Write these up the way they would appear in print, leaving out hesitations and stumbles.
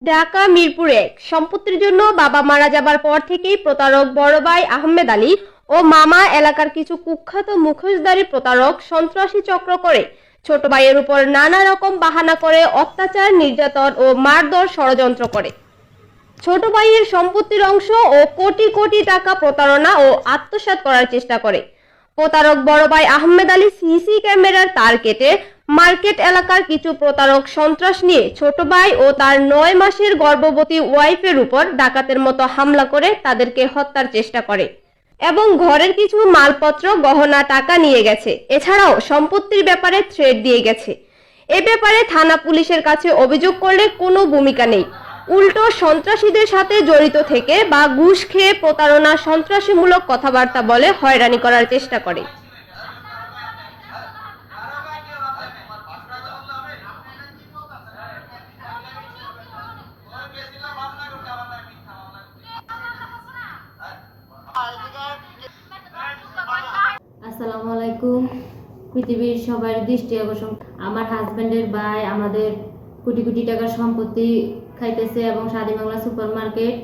ঢাকা মিরপুর ১ সম্পত্তির জন্য বাবা মারা যাবার পর থেকেই প্রতারক বড় ভাই আহমেদ আলী ও মামা এলাকার কিছু কুখ্যাত মুখোশধারী প্রতারক সন্ত্রাসী চক্র করে ছোট ভাইয়ের উপর নানা রকম বাহানা করে অত্যাচার, নির্যাতন ও মারধর ষড়যন্ত্র করে। ছোট ভাইয়ের সম্পত্তির অংশ ও কোটি কোটি টাকা প্রতারণা ও আত্মসাৎ করার চেষ্টা করে। প্রতারক বড় ভাই আহমেদ আলী সিসি ক্যামেরার তার কেটে মার্কেট এলাকার কিছু প্রতারক সন্ত্রাস নিয়ে ছোট ভাই ও তার ৯ মাসের গর্ভবতী ওয়াইফের উপর ডাকাতের মতো হামলা করে তাদেরকে হত্যার চেষ্টা করে এবং ঘরের কিছু মালপত্র, গহনা, টাকা নিয়ে গেছে। এছাড়াও সম্পত্তির ব্যাপারে থ্রেট দিয়ে গেছে। এ ব্যাপারে থানা পুলিশের কাছে অভিযোগ করলে কোনো ভূমিকা নেই, উল্টো সন্ত্রাসীদের সাথে জড়িত থেকে বা ঘুষ খেয়ে প্রতারণা, সন্ত্রাসীমূলক কথাবার্তা বলে হয়রানি করার চেষ্টা করে। আসসালামু আলাইকুম। পৃথিবীর সবার দৃষ্টি আকর্ষণ, আমার হাজবেন্ডের ভাই আমাদের কোটি কোটি টাকার সম্পত্তি খাইতেছে এবং স্বাধীন বাংলা সুপার মার্কেট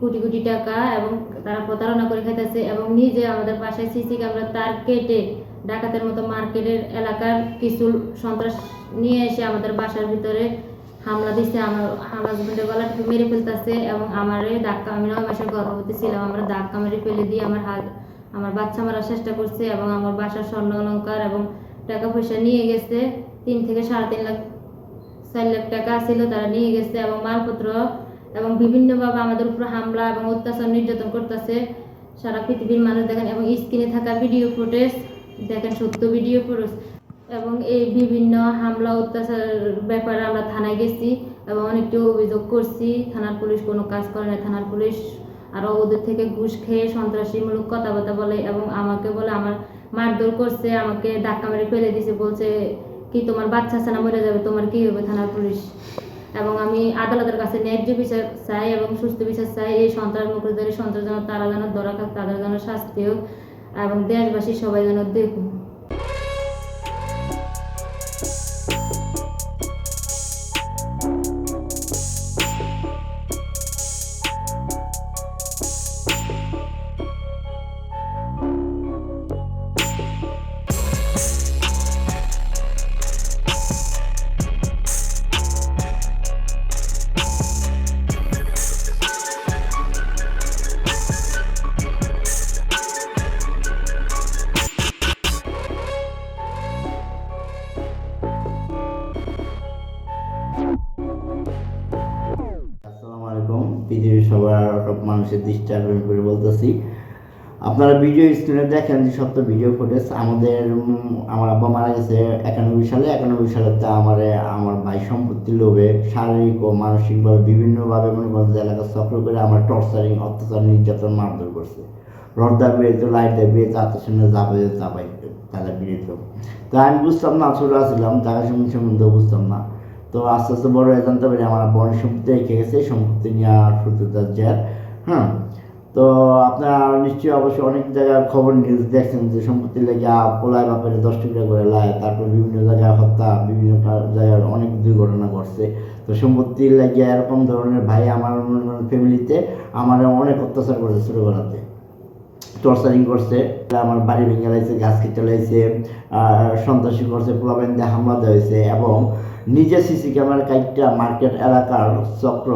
কোটি কোটি টাকা এবং তারা প্রতারণা করে খাইতেছে এবং নিজে আমাদের পাশে সিসি ক্যামেরা তার কেটে ডাকাতের মতো মার্কেটের এলাকার কিছু সন্ত্রাস নিয়ে এসে আমাদের বাসার ভিতরে হামলা দিচ্ছে। আমার হাজবেন্ডের গলা মেরে ফেলতেছে এবং আমারে ধাক্কা, আমি ৯ মাসের গর্ভবতী ছিলাম, আমরা ধাক্কা মেরে ফেলে দিয়ে আমার বাচ্চা মারার চেষ্টা করছে এবং আমার বাসার স্বর্ণ অলংকার এবং টাকা পয়সা নিয়ে গেছে। ৩ থেকে ৩.৫ লাখ ৪ লাখ টাকা ছিল, তারা নিয়ে গেছে এবং মালপত্র এবং বিভিন্নভাবে আমাদের উপর হামলা এবং অত্যাচার, নির্যাতন করতেছে। সারা পৃথিবীর মানুষ দেখেন এবং স্ক্রিনে থাকা ভিডিও ফুটেজ দেখেন, সত্য ভিডিও ফুটেজ এবং এই বিভিন্ন হামলা অত্যাচার ব্যাপারে আমরা থানায় গেছি এবং অনেকটি অভিযোগ করছি। থানার পুলিশ কোনো কাজ করে না। থানার পুলিশ আরও ওদের থেকে ঘুষ খেয়ে সন্ত্রাসীমূলক কথাবার্তা বলে এবং আমাকে বলে আমার মারধর করছে, আমাকে ধাক্কা মেরে ফেলে দিয়েছে, বলছে কি তোমার বাচ্চা আছে না, মরে যাবে, তোমার কি হবে। থানার পুলিশ এবং আমি আদালতের কাছে ন্যায্য বিচার চাই এবং সুস্থ বিচার চাই। এই সন্ত্রাস মুখোশধারী সন্ত্রাস যেন তারা যেন ধরা খাক, তাদের যেন শাস্তি হোক এবং দেশবাসী সবাই যেন দেখুন। আসসালামু আলাইকুম। পৃথিবীর সব মানুষের দৃষ্টি আকর্ষণ করে বলতেছি, আপনারা ভিডিও স্ক্রিনে দেখেন যে সত্য ভিডিও ফুটেজ। আমার আব্বা মারা গেছে ৯১ সালে। ৯১ সালে আমার ভাই সম্পত্তির লোভে শারীরিক ও মানসিকভাবে বিভিন্নভাবে মনে করেন যে এলাকা চক্র করে আমার টর্চারিং, অত্যাচার, নির্যাতন, মারধর করছে। রড বেরিয়ে লাইট বেরিয়ে চাতের সামনে চাপাই তাদের বিরুদ্ধ। তো আমি বুঝতাম না, ছোটো ছিলাম, জায়গা সম্বন্ধে বুঝতাম না। তো আস্তে আস্তে বড় হয়ে জানতে পারি আমার বোনের সম্পত্তি রেখে গেছে, সম্পত্তি নিয়ে সত্যতার জের। হ্যাঁ, তো আপনারা নিশ্চয়ই অবশ্যই অনেক জায়গায় খবর নিউজ দেখছেন যে সম্পত্তি লেগে পোলায় বাপের ১০ টাকা করে লায়, তারপর বিভিন্ন জায়গায় হত্যা, বিভিন্ন জায়গায় অনেক দুর্ঘটনা ঘটছে। তো সম্পত্তি লেগে এরকম ধরনের ভাই আমার ফ্যামিলিতে আমার অনেক অত্যাচার করেছে, ছোটোবেলাতে টর্চারিং করছে, আমার বাড়ি ভেঙে লাইছে, গাছ কেটে লাইছে, সন্ত্রাসী করছে, পোলাবেন দিয়ে হামলা দেওয়া হয়েছে এবং নিজে সিসি ক্যামেরা কাইটটা মার্কেট এলাকার চক্র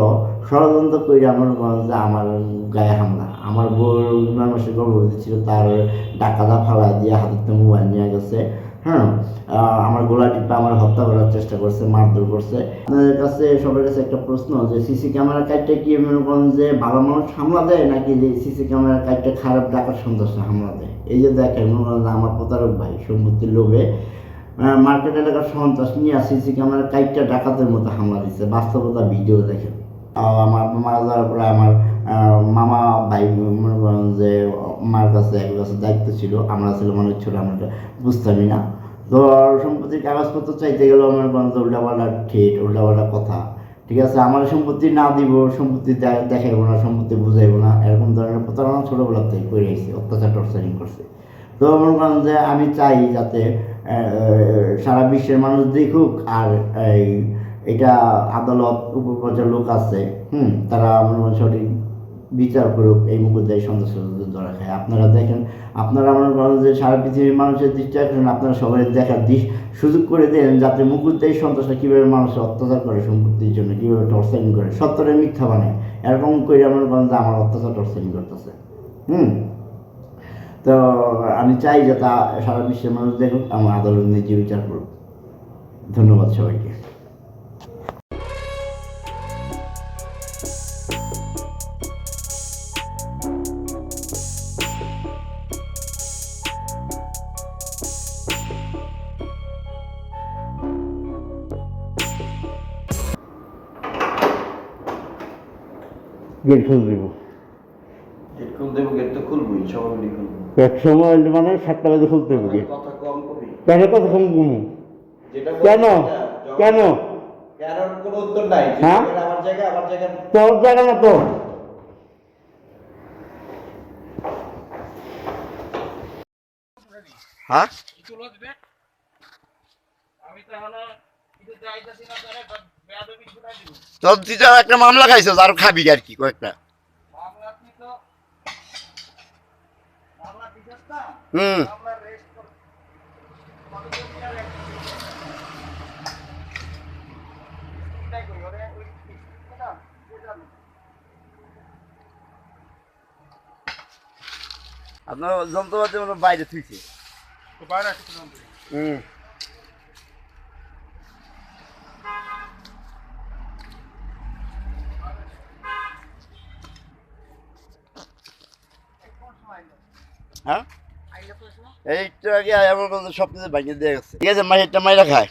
ষড়যন্ত্র করে আমার গায়ে হামলা। আমার বউ ৯ মাসের গর্ভবতী ছিল, তার ডাকাদা ফালা দিয়ে হাতে মোবাইল নিয়ে গেছে। হ্যাঁ, আমার গোলা টিপা আমার হত্যা করার চেষ্টা করছে, মারধর করছে। আপনাদের কাছে সবার কাছে একটা প্রশ্ন, যে সিসি ক্যামেরা কাইটটা কি মনে করেন যে ভালো মানুষ হামলা দেয় নাকি যে সিসি ক্যামেরা কাইটটা খারাপ ডাকাত সন্ত্রাসী হামলা দেয়? এই যে দেখেন, মনে করেন আমার প্রতারক ভাই সম্পত্তির লোভে মার্কেট এলাকার সন্ত্রাস নিয়ে সিসি ক্যামেরা কাইটটা ডাকাতের মতো হামলা দিচ্ছে। বাস্তবতা ভিডিও দেখেন। আমার মারা যাওয়ার পরে আমার মামা ভাই মনে করেন যে মার কাছে এক কাছে দায়িত্ব ছিল, আমরা ছিলাম অনেক ছোটো, আমরা বুঝতামই না। তো সম্পত্তির কাগজপত্র চাইতে গেলেও মনে করেন যে উল্টাপাল্টা ঠেট, উল্টাপাল্টা কথা। ঠিক আছে, আমার সম্পত্তি না দিব, সম্পত্তি দেখাইবো না, সম্পত্তি বুঝাইবো না, এরকম ধরনের প্রতারণা ছোটোবেলার থেকে করে এসেছি, অত্যাচার টর্চারিং করছে। তো মনে করেন যে আমি চাই যাতে সারা বিশ্বের মানুষ দেখুক আর এটা আদালত উপপর্যায়ের লোক আছে, তারা আমার মনে হয় সঠিক বিচার করুক, এই মুকুটদায়ী সন্ত্রাসীদের ধরা খায়। আপনারা দেখেন, আপনারা মনে করেন যে সারা পৃথিবীর মানুষের দৃষ্টি আকর্ষণ, আপনারা সবাই দেখার সুযোগ করে দেন যাতে মুকুটদায়ী সন্ত্রাসরা কীভাবে মানুষের অত্যাচার করে, সম্পত্তির জন্য কীভাবে টর্চারিং করে, সত্যরে মিথ্যা বানায়, এরকম করে মনে করেন যে আমার অত্যাচার টর্চারিং করতেছে। তো আমি চাই যে তা সারা বিশ্বের মানুষ দেখুক, আমার আদালত নিজে বিচার করুক। ধন্যবাদ সবাইকে। গেট খুলে দেব, গেট খুল দেবো, গেট তো খুলবই, সবাই মিলে খুলবো। এক সময় মানে 7টা বাজে খুলতে হবে গেট। কথা কম কবি, কেন কথা কম কমু? যেটা কেন কেন কারণ কোনো উত্তর নাই। হ্যাঁ? আমার জায়গা তোর জায়গা না তো। হ্যাঁ, তোর দিদা একটা মামলা খাইছো, আর খাবি আর কি কয়েকটা। হুম, আপনার যন্ত্রপাতি মনে হয় বাইরে থুইছে। হুম, হ্যাঁ, এইটা আগে আমার সব কিছু ভাঙিয়ে দিয়ে গেছে। ঠিক আছে, মাইটা মাইরা খায়।